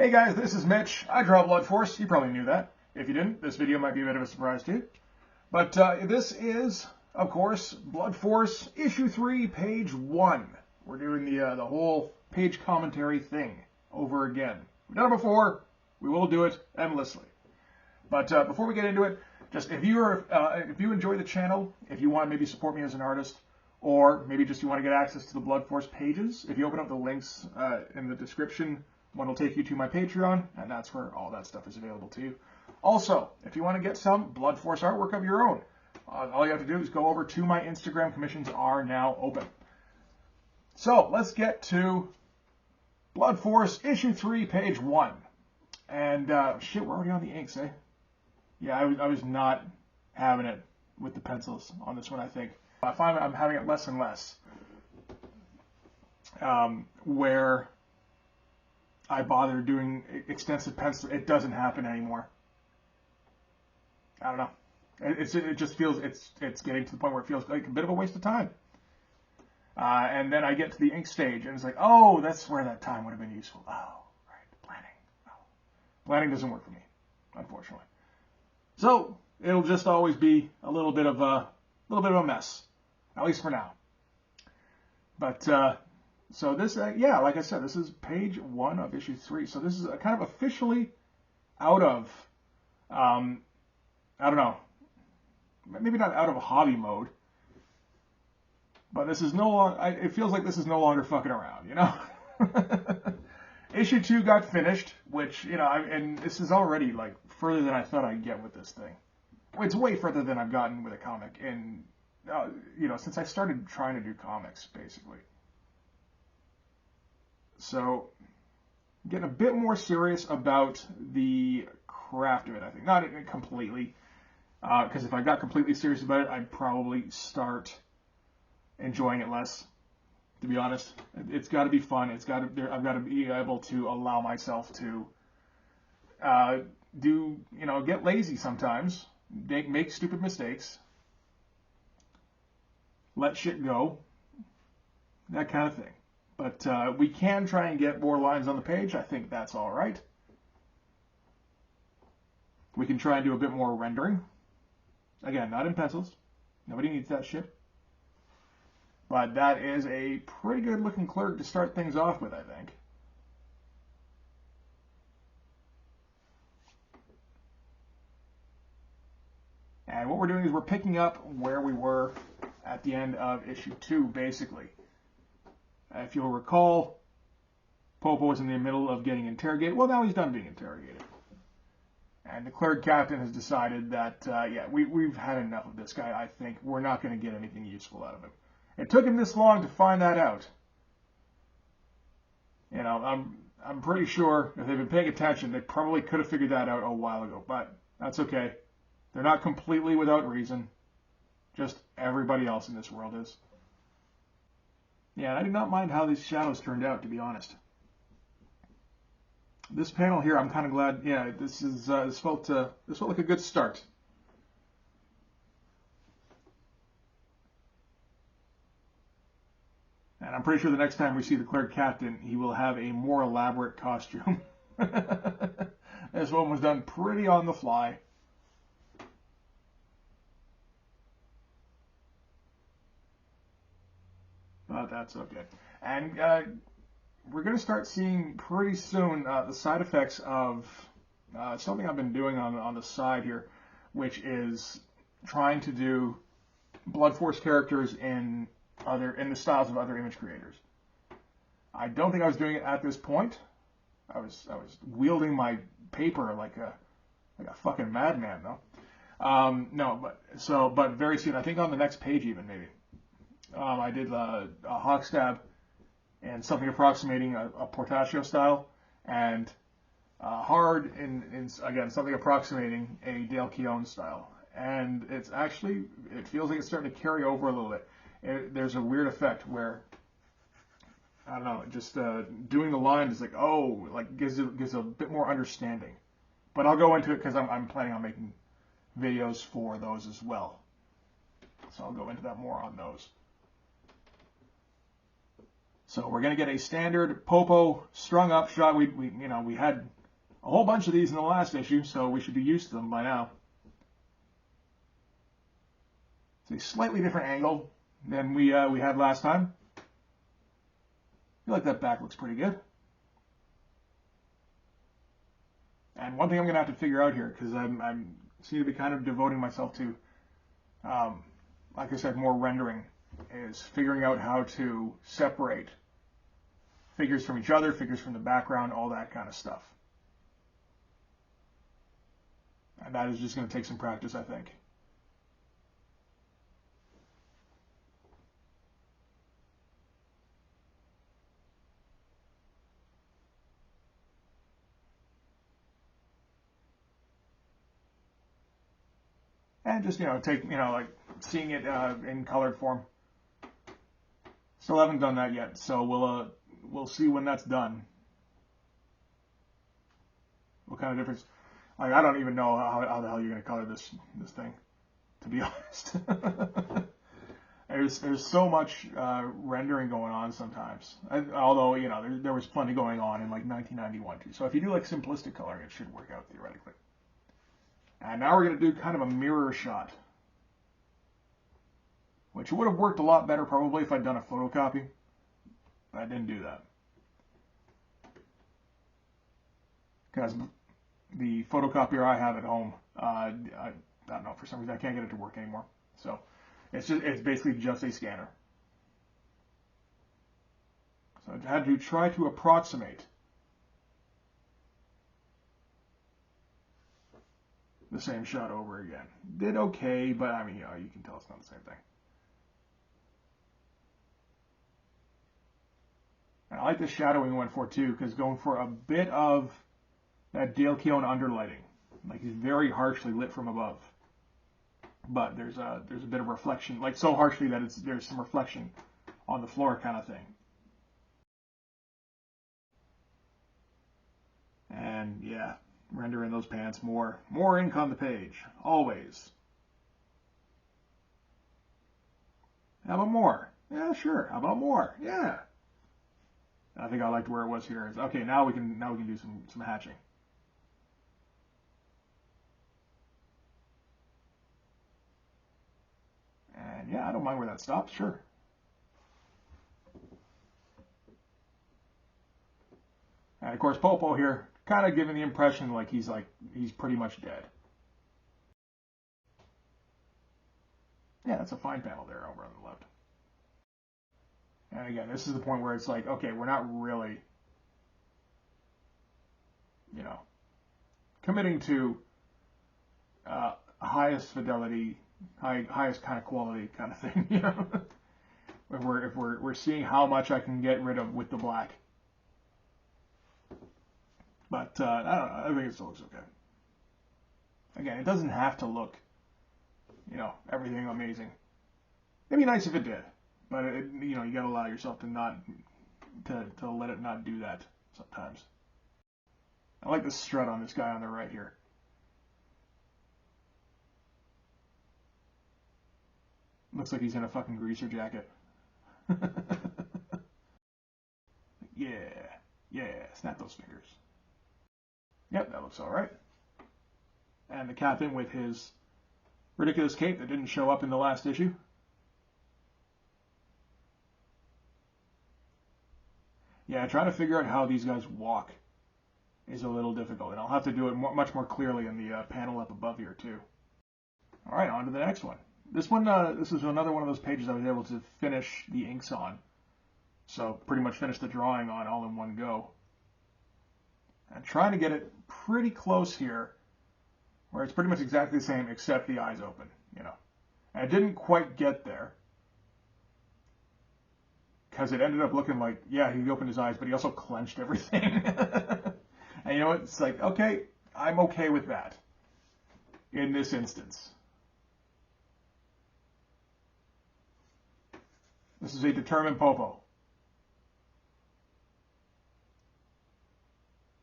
Hey guys, this is Mitch. I draw Blood Force. You probably knew that. If you didn't, this video might be a bit of a surprise to you. But this is, of course, Blood Force Issue 3, Page 1. We're doing the whole page commentary thing over again. We've done it before. We will do it endlessly. But before we get into it, just if you enjoy the channel, if you want to maybe support me as an artist, or maybe just you want to get access to the Blood Force pages, if you open up the links in the description, one will take you to my Patreon, and that's where all that stuff is available to you. Also, if you want to get some Blood Force artwork of your own, all you have to do is go over to my Instagram. Commissions are now open. So let's get to Blood Force Issue 3, Page 1. And shit, we're already on the inks, eh? Yeah, I was not having it with the pencils on this one, I think. I find I'm having it less and less. Where I bother doing extensive pencil, it doesn't happen anymore. I don't know. It just feels, it's getting to the point where it feels like a bit of a waste of time. And then I get to the ink stage, and it's like, oh, that's where that time would have been useful. Oh, right, planning. Oh. Planning doesn't work for me, unfortunately. So it'll just always be a little bit of a mess, at least for now. But so this, yeah, like I said, this is page 1 of issue 3. So this is kind of officially out of, I don't know, maybe not out of hobby mode, but this is no longer, it feels like this is no longer fucking around, you know? Issue 2 got finished, which, you know, and this is already, like, further than I thought I'd get with this thing. It's way further than I've gotten with a comic, and, you know, since I started trying to do comics, basically. So, getting a bit more serious about the craft of it, I think. Not completely, because if I got completely serious about it, I'd probably start enjoying it less, to be honest. It's got to be fun. I've got to be able to allow myself to get lazy sometimes, make stupid mistakes, let shit go, that kind of thing. But we can try and get more lines on the page. I think that's all right. We can try and do a bit more rendering. Again, not in pencils. Nobody needs that shit. But that is a pretty good looking clerk to start things off with, I think. And what we're doing is we're picking up where we were at the end of issue 2, basically. If you'll recall, Popo was in the middle of getting interrogated. Well, now he's done being interrogated. And the clerk captain has decided that, yeah, we've had enough of this guy, I think. We're not going to get anything useful out of him. It took him this long to find that out. You know, I'm pretty sure if they've been paying attention, they probably could have figured that out a while ago. But that's okay. They're not completely without reason. Just everybody else in this world is. Yeah, I do not mind how these shadows turned out, to be honest. This panel here, I'm kind of glad. Yeah, this felt like a good start. And I'm pretty sure the next time we see the clerk captain, he will have a more elaborate costume. This one was done pretty on the fly. But that's okay. And we're going to start seeing pretty soon the side effects of something I've been doing on the side here, which is trying to do Blood Force characters in the styles of other image creators. I don't think I was doing it at this point. I was wielding my paper like a fucking madman though. No, but very soon. I think on the next page even maybe. I did a hawk stab and something approximating a Portaccio style, and hard in again something approximating a Dale Keown style. And it feels like it's starting to carry over a little bit. There's a weird effect where, I don't know, just doing the line is like, oh, like gives a bit more understanding. But I'll go into it because I'm planning on making videos for those as well. So I'll go into that more on those. So we're going to get a standard Popo strung up shot. We had a whole bunch of these in the last issue, so we should be used to them by now. It's a slightly different angle than we had last time. I feel like that back looks pretty good. And one thing I'm going to have to figure out here, because I'm seem to be kind of devoting myself to, like I said, more rendering, is figuring out how to separate figures from each other, figures from the background, all that kind of stuff. And that is just going to take some practice, I think. And just, like seeing it in colored form. Still haven't done that yet, so we'll see when that's done. What kind of difference? Like, I don't even know how the hell you're gonna color this thing, to be honest. There's so much rendering going on sometimes. Although there was plenty going on in like 1991 too. So if you do like simplistic coloring, it should work out theoretically. And now we're going to do kind of a mirror shot, which would have worked a lot better probably if I'd done a photocopy, but I didn't do that. Because the photocopier I have at home, I don't know, for some reason I can't get it to work anymore. So it's basically just a scanner. So I had to try to approximate the same shot over again. Did okay, but I mean, you can tell it's not the same thing. And I like the shadowing we went for too, because going for a bit of that Dale Keown underlighting, like he's very harshly lit from above, but there's a bit of reflection, like so harshly that there's some reflection on the floor kind of thing. And yeah, render in those pants more ink on the page, always. How about more? Yeah, sure. How about more? Yeah. I think I liked where it was here. Okay, now we can do some hatching. And yeah, I don't mind where that stops. Sure. And of course, Popo here, kind of giving the impression like he's pretty much dead. Yeah, that's a fine panel there over on the left. And again, this is the point where it's like, okay, we're not really, committing to highest fidelity, highest kind of quality kind of thing, if we're seeing how much I can get rid of with the black. But I don't know. I think it still looks okay. Again, it doesn't have to look, everything amazing. It'd be nice if it did, but you gotta allow yourself to let it not do that sometimes. I like the strut on this guy on the right here. Looks like he's in a fucking greaser jacket. Yeah, snap those fingers. Yep, that looks alright. And the captain with his ridiculous cape that didn't show up in the last issue. Yeah, trying to figure out how these guys walk is a little difficult, and I'll have to do it much more clearly in the panel up above here too. All right, on to the next one. This one, this is another one of those pages I was able to finish the inks on, so pretty much finish the drawing on all in one go. And trying to get it pretty close here, where it's pretty much exactly the same except the eyes open, And I didn't quite get there, because it ended up looking like, yeah, he opened his eyes, but he also clenched everything. And you know what? It's like, okay, I'm okay with that in this instance. This is a determined Popo.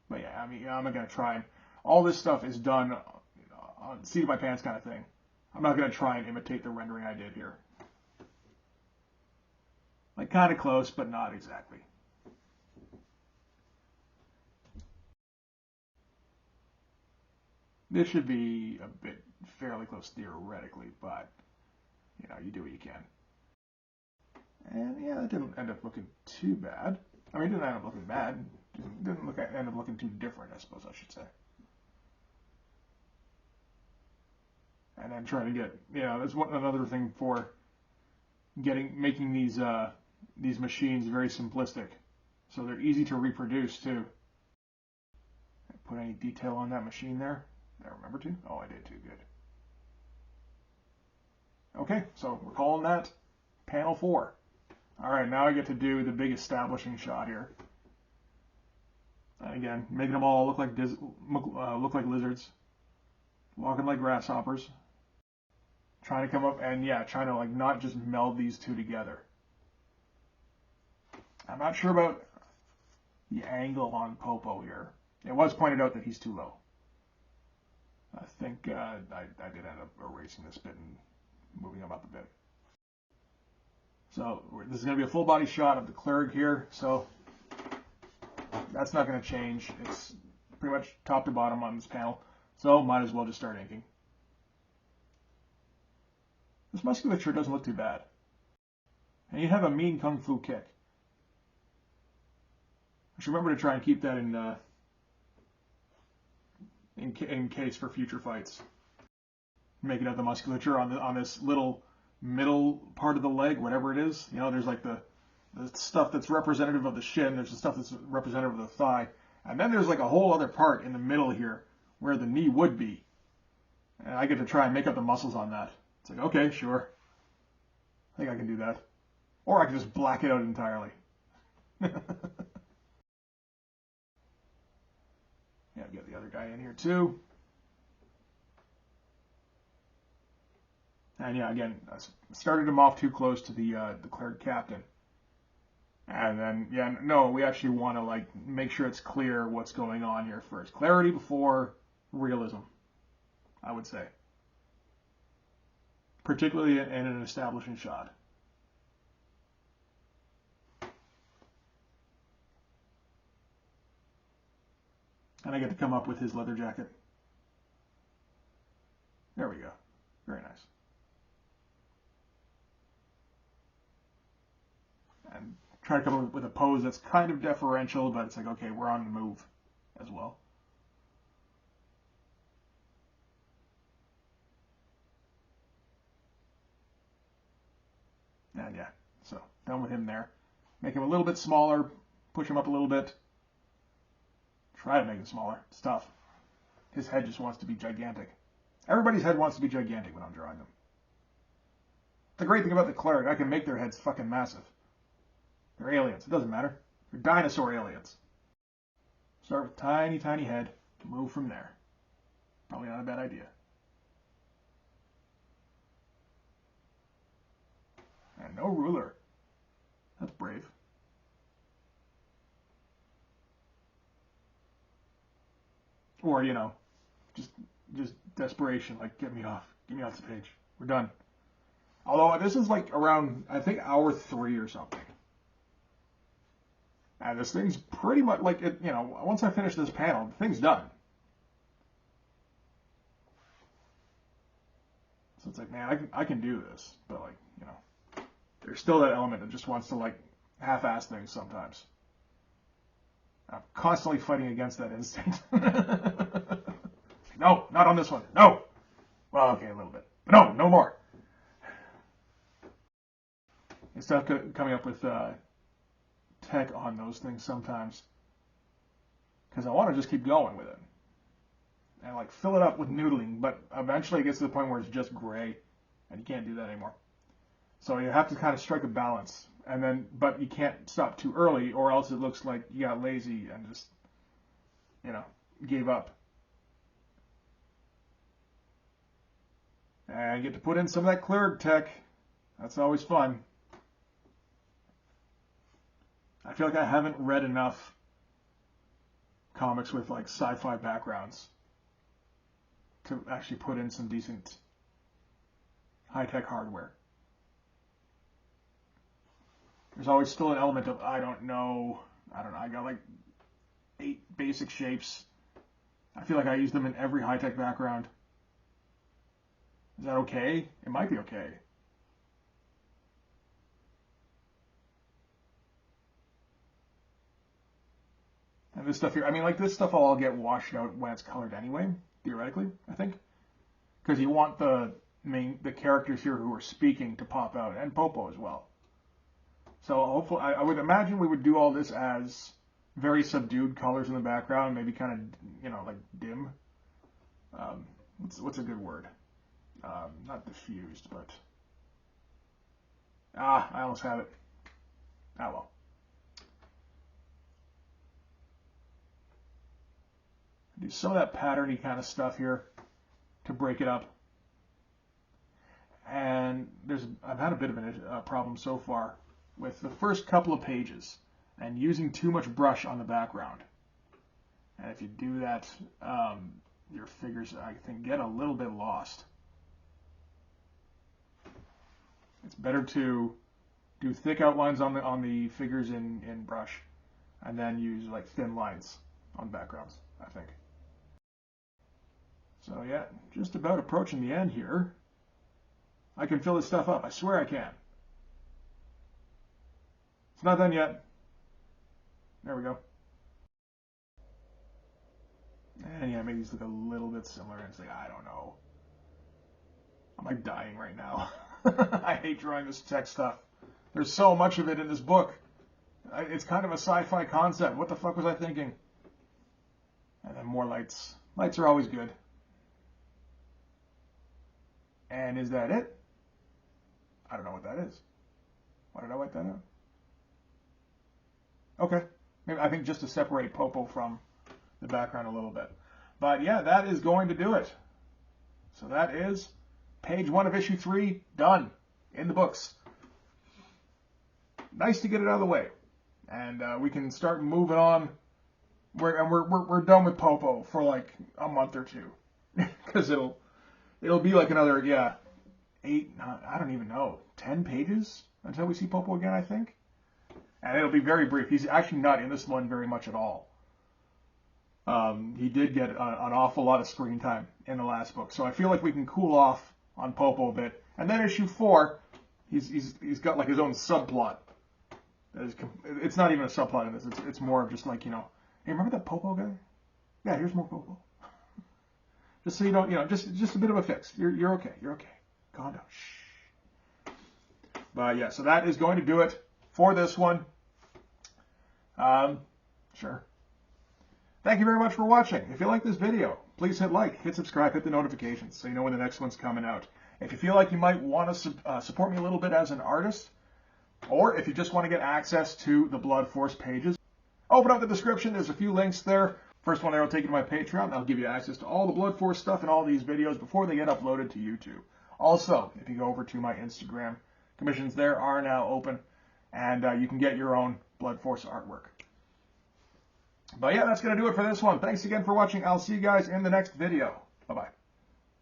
But yeah, I mean, I'm not going to try. All this stuff is done on seat of my pants kind of thing. I'm not going to try and imitate the rendering I did here. Like kind of close, but not exactly. This should be a bit fairly close theoretically, but you do what you can. And yeah, it didn't end up looking too bad. I mean, it didn't end up looking bad. It didn't end up looking too different, I suppose I should say. And then trying to get, that's another thing for making these machines very simplistic, so they're easy to reproduce too. Put any detail on that machine there? Did I remember to? Oh, I did too. Good. Okay, so we're calling that panel 4. All right, now I get to do the big establishing shot here. And again, making them all look like lizards, walking like grasshoppers. Trying to come up and trying to like not just meld these two together. I'm not sure about the angle on Popo here. It was pointed out that he's too low. I think I did end up erasing this bit and moving him up a bit. So this is going to be a full body shot of the Clerg here. So that's not going to change. It's pretty much top to bottom on this panel. So might as well just start inking. This musculature doesn't look too bad. And you have a mean kung fu kick. I should remember to try and keep that in case for future fights. Making out the musculature on this little middle part of the leg, whatever it is. There's like the stuff that's representative of the shin. There's the stuff that's representative of the thigh. And then there's like a whole other part in the middle here where the knee would be. And I get to try and make up the muscles on that. It's like, okay, sure. I think I can do that. Or I can just black it out entirely. Yeah, get the other guy in here too. And again, I started him off too close to the Clerg Captain. And then, no, we actually want to like make sure it's clear what's going on here first. Clarity before realism, I would say. Particularly in an establishing shot. And I get to come up with his leather jacket. There we go. Very nice. And try to come up with a pose that's kind of deferential, but it's like, okay, we're on the move as well. And so done with him there. Make him a little bit smaller, push him up a little bit. Try to make him smaller. It's tough. His head just wants to be gigantic. Everybody's head wants to be gigantic when I'm drawing them. The great thing about the Clerg, I can make their heads fucking massive. They're aliens. It doesn't matter. They're dinosaur aliens. Start with tiny, tiny head. Move from there. Probably not a bad idea. And no ruler. That's brave. Or, just desperation, like, get me off the page. We're done. Although this is like around, I think, hour 3 or something. And this thing's pretty much like, once I finish this panel, the thing's done. So it's like, man, I can do this. But like, there's still that element that just wants to like half-ass things sometimes. I'm constantly fighting against that instinct. No, not on this one. No. Well, okay, a little bit. But no more. And stuff coming up with tech on those things sometimes. Because I want to just keep going with it. And like fill it up with noodling, but eventually it gets to the point where it's just gray. And you can't do that anymore. So you have to kind of strike a balance. But you can't stop too early, or else it looks like you got lazy and just, gave up. And you get to put in some of that Clerg tech. That's always fun. I feel like I haven't read enough comics with like sci-fi backgrounds to actually put in some decent high-tech hardware. there's always still an element of, I don't know, I got like 8 basic shapes. I feel like I use them in every high-tech background. Is that okay? It might be okay. And this stuff here, I mean, like this stuff will all get washed out when it's colored anyway, theoretically, I think. Because you want the characters here who are speaking to pop out, and Popo as well. So hopefully, I would imagine we would do all this as very subdued colors in the background, maybe kind of, you know, like dim. What's a good word? Not diffused, but... I almost have it. Ah, well. Do some of that patterny kind of stuff here to break it up. And I've had a bit of a problem so far with the first couple of pages and using too much brush on the background. And if you do that, your figures, I think, get a little bit lost. It's better to do thick outlines on the figures in brush, and then use like thin lines on backgrounds, I think. So yeah, just about approaching the end here. I can fill this stuff up. I swear I can. It's not done yet. There we go. And yeah, maybe these look a little bit similar. And it's like, I don't know. I'm like dying right now. I hate drawing this tech stuff. There's so much of it in this book. It's kind of a sci-fi concept. What the fuck was I thinking? And then more lights. Lights are always good. And is that it? I don't know what that is. Why did I write that out? Okay. Maybe, I think just to separate Popo from the background a little bit. But yeah, that is going to do it. So that is page 1 of issue 3 done in the books. Nice to get it out of the way. And we can start moving on. We're done with Popo for like a month or two. Because it'll be like another, 8, I don't even know, 10 pages until we see Popo again, I think. And it'll be very brief. He's actually not in this one very much at all. He did get an awful lot of screen time in the last book. So I feel like we can cool off on Popo a bit. And then issue 4, he's got like his own subplot. It's not even a subplot in this. It's more of just like, hey, remember that Popo guy? Yeah, here's more Popo. Just so you don't, just a bit of a fix. You're okay. You're okay. Calm down. Shh. But yeah, so that is going to do it for this one. Sure. Thank you very much for watching. If you like this video, please hit like, hit subscribe, hit the notifications so you know when the next one's coming out. If you feel like you might want to support me a little bit as an artist, or if you just want to get access to the Blood Force pages, open up the description. There's a few links there. First one there will take you to my Patreon. That'll give you access to all the Blood Force stuff and all these videos before they get uploaded to YouTube. Also, if you go over to my Instagram, commissions there are now open, and you can get your own Blood Force artwork. But yeah, that's going to do it for this one. Thanks again for watching. I'll see you guys in the next video. Bye-bye.